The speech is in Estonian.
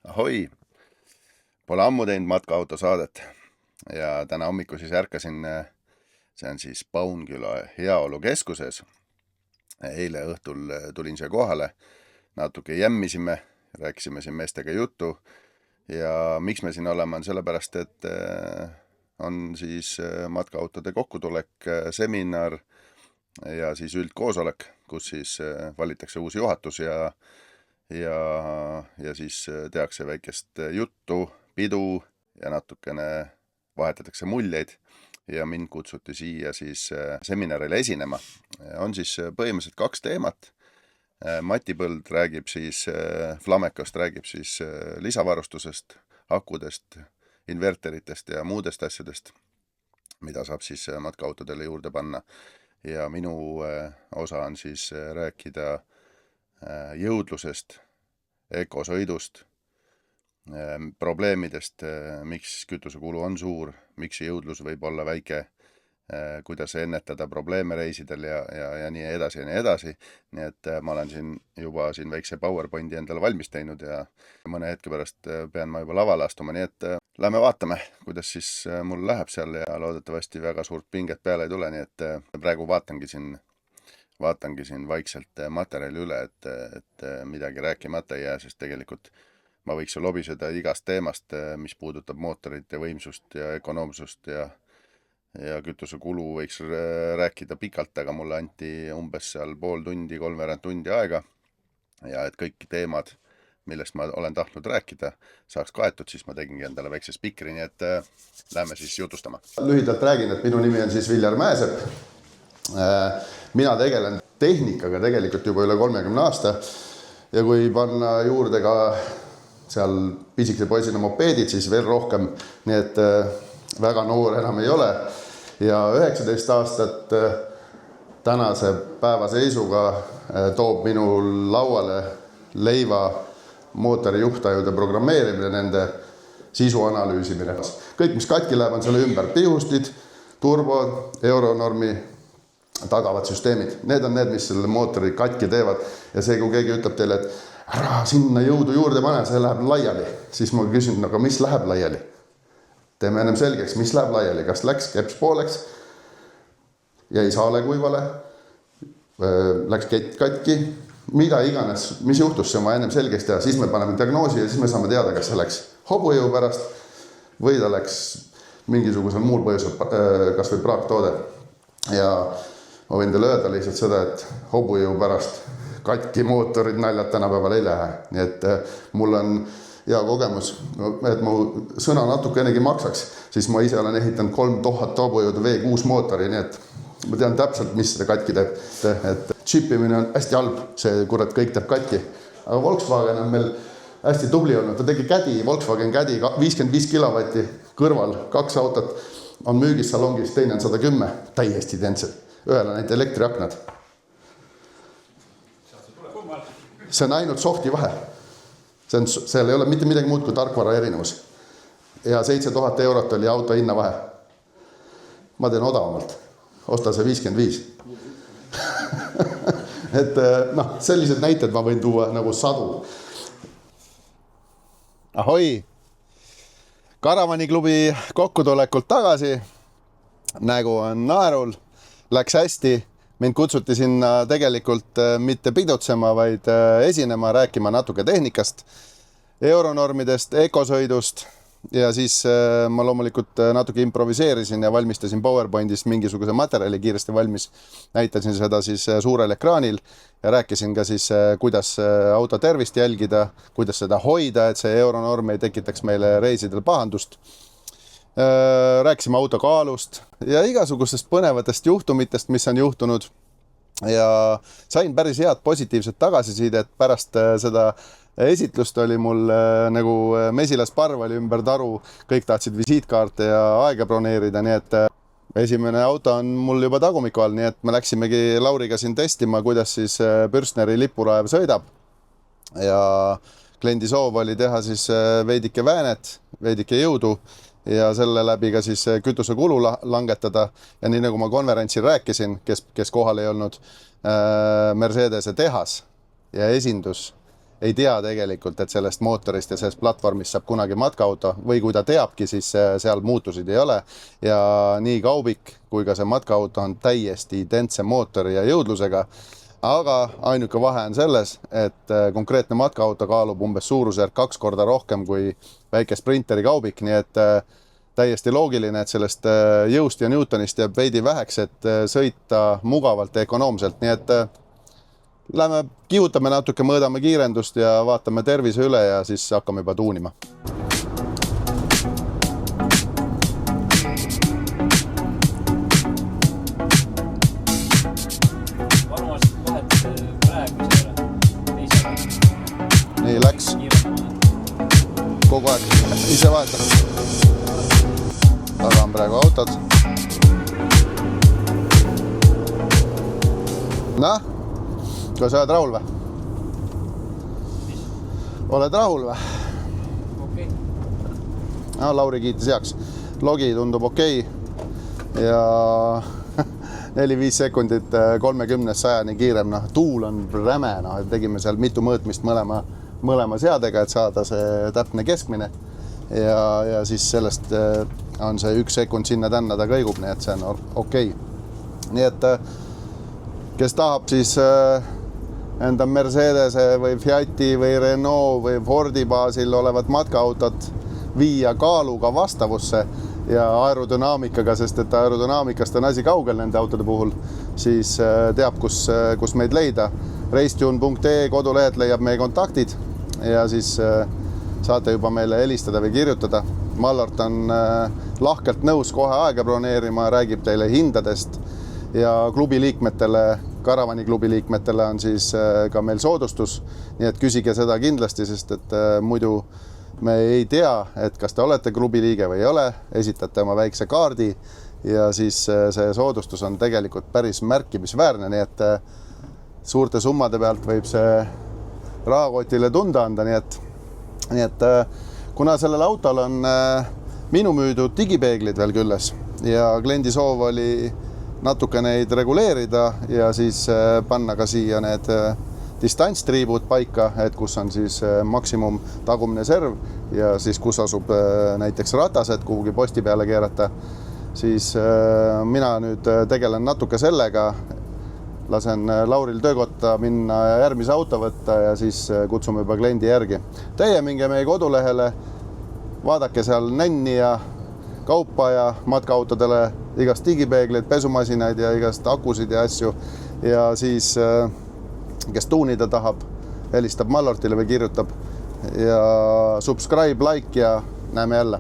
Ahoi, pole ammu teinud matkaauto saadet ja täna hommikul siis ärkasin, see on siis Paunküla heaolukeskuses. Eile õhtul tulin siia kohale, natuke jämmisime, rääkisime siin meestega juttu ja miks me siin oleme on sellepärast, et on siis matkaautode kokkutulek, seminar ja siis üldkoosolek, kus siis valitakse uus juhatus ja siis tehakse väikest juttu, pidu ja natukene vahetatakse muljeid ja mind kutsuti siia siis seminarile esinema. On siis põhimõtteliselt 2 teemat. Mati Põld räägib siis, Flamecost räägib siis lisavarustusest, akudest, inverteritest ja muudest asjadest, mida saab siis matkaautodele juurde panna. Ja minu osa on siis rääkida jõudlusest, ökosõidust, probleemidest, miks kütusekulu on suur, miks jõudlus võib olla väike, kuidas ennetada probleeme reisidel ja nii edasi ja nii edasi. Nii et ma olen siin väikse PowerPointi endale valmis teinud ja mõne hetke pärast pean ma juba lavale astuma, nii et lähme vaatame, kuidas siis mul läheb seal ja loodetavasti väga suurt pinget peale ei tule, nii et praegu vaatangi siin vaikselt materjali üle, et midagi rääkimata ei jää, sest tegelikult ma võiks ju lobiseda igast teemast, mis puudutab mootorite võimsust ja ökonoomsust ja kütusekulu võiks rääkida pikalt, aga mulle anti umbes seal pool tundi, 3/4 tundi aega ja et kõik teemad, millest ma olen tahtnud rääkida, saaks kaetud, siis ma tegingi endale väikse spikri, nii et lähme siis jutustama. Lühidalt räägin, et minu nimi on siis Viljar Mäesepp. Mina tegelen tehnikaga tegelikult juba üle 30 aasta ja kui panna juurde ka seal pisikese poisina mopeedid, siis veel rohkem, nii et väga noor enam ei ole. Ja 19 aastat tänase päeva seisuga toob minu lauale leiva mootori juhtajude programmeerimine, nende sisu analüüsimine. Kõik, mis katki läheb, on selle ümber pihustid, turbo, euronormi tagavad süsteemid. Need on need, mis selle mootori katki teevad ja see, kui keegi ütleb teile, et ära sinna jõudu juurde pane, see läheb laiali, siis ma küsin, aga mis läheb laiali? Teeme ennem selgeks, mis läheb laiali, kas läks keps pooleks, jäi saale kuivale, läks kett katki, mida iganes, mis juhtus, see on ennem selgeks teha, siis me paneme diagnoosi ja siis me saame teada, kas see läks hobujõu pärast või ta läks mingisugusel muul põhjusel, kas või praaktoode. Ja ma võin teile öelda lihtsalt seda, et hobujõu pärast katki mootorid naljad tänapäeval ei lähe. Nii et mul on hea kogemus, et mu sõna natukenegi maksaks, siis ma ise olen ehitanud 3000 hobujõude V6 mootori, nii et ma tean täpselt, mis seda katki teeb. Et chipimine on hästi halb, see kurat kõik teeb katki. Aga Volkswagen on meil hästi tubli olnud, ta tegi kädi, Volkswagen kädi 55 kilovatti kõrval, 2 autot on müügis salongis, teine on 110, täiesti identsed. Ühel on ainult elektriaknad. See on ainult sohti vahe. Seal ei ole mitte midagi muud kui tarkvara erinevus. Ja 7000 eurot oli auto hinna vahe. Ma teen odavamalt. Osta see 55. Et sellised näited ma võin tuua nagu sadu. Ahoi! Karavaniklubi kokkutulekult tagasi. Nägu on naerul. Läks hästi. Mind kutsuti sinna tegelikult mitte pidutsema, vaid esinema, rääkima natuke tehnikast, euronormidest, ökosõidust ja siis ma loomulikult natuke improviseerisin ja valmistasin PowerPointist mingisuguse materjali kiiresti valmis. Näitasin seda siis suurel ekraanil ja rääkisin ka siis, kuidas auto tervist jälgida, kuidas seda hoida, et see euronorm ei tekitaks meile reisidel pahandust. Rääkisime auto kaalust ja igasugustest põnevatest juhtumitest, mis on juhtunud ja sain päris head positiivset tagasisidet. Pärast seda esitlust oli mul nagu mesilasparv oli ümber taru, kõik tahtsid visiitkaarte ja aega broneerida, nii et esimene auto on mul juba tagumiku all, nii et me läksimegi Lauriga siin testima, kuidas siis Pürstneri lipuraev sõidab ja kliendi soov oli teha siis veidike väänet, veidike jõudu ja selle läbi ka siis kütusekulu langetada. Ja nii nagu ma konverentsil rääkisin, kes kohal ei olnud, Mercedese tehas ja esindus ei tea tegelikult, et sellest mootorist ja sellest platvormist saab kunagi matkaauto või kui ta teabki, siis seal muutusid ei ole. Ja nii kaubik kui ka see matkaauto on täiesti identse mootori ja jõudlusega. Aga ainuke vahe on selles, et konkreetne matkaauto kaalub umbes suurusjärk 2 korda rohkem kui väike Sprinteri kaubik, nii et täiesti loogiline, et sellest jõust ja Newtonist jääb veidi väheks, et sõita mugavalt ja ökonoomselt, nii et lähme kihutame natuke, mõõdame kiirendust ja vaatame tervise üle ja siis hakkame juba tuunima. Nii läks. Kogu aeg ise vahetab. Taga on praegu autod. Noh, kas oled rahul või? Oled rahul või? Okei. No, Lauri kiitis heaks. Logi tundub okei. Ja 4-5 sekundit 30-100 kiirem. No, tuul on räme. No, tegime seal mitu mõõtmist mõlema seadega, et saada see täpne keskmine. Ja siis sellest on see 1 sekund sinna-tänna ta kõigub, nii et see on okei. Nii et kes tahab siis enda Mercedese või Fiati või Renault või Fordi baasil olevat matkaautot viia kaaluga vastavusse ja aerodünaamikaga, sest et aerodünaamikast on asi kaugel nende autode puhul, siis teab, kus meid leida. Racetune.ee kodulehed leiab meie kontaktid ja siis saate juba meile helistada või kirjutada. Mallart on lahkelt nõus kohe aega broneerima, räägib teile hindadest ja klubi liikmetele, Karavani klubi liikmetele on siis ka meil soodustus, nii et küsige seda kindlasti, sest et muidu me ei tea, et kas te olete klubi liige või ei ole, esitate oma väikse kaardi ja siis see soodustus on tegelikult päris märkimisväärne, nii et suurte summade pealt võib see rahakotile tunda anda, nii et kuna sellel autol on minu müüdud digipeeglid veel külles ja kliendi soov oli natuke neid reguleerida ja siis panna ka siia need distantstriibud paika, et kus on siis maksimum tagumine serv ja siis kus asub näiteks ratased kuhugi posti peale keerata, siis mina nüüd tegelen natuke sellega, lasen Lauril töökotta minna ja järgmise auto võtta ja siis kutsume juba kliendi järgi. Teie minge meie kodulehele, vaadake seal nänni ja kaupa ja matkaautodele igast digipeegleid, pesumasinaid ja igast akusid ja asju ja siis kes tuunida tahab, helistab Mallartile või kirjutab ja subscribe, like ja näeme jälle.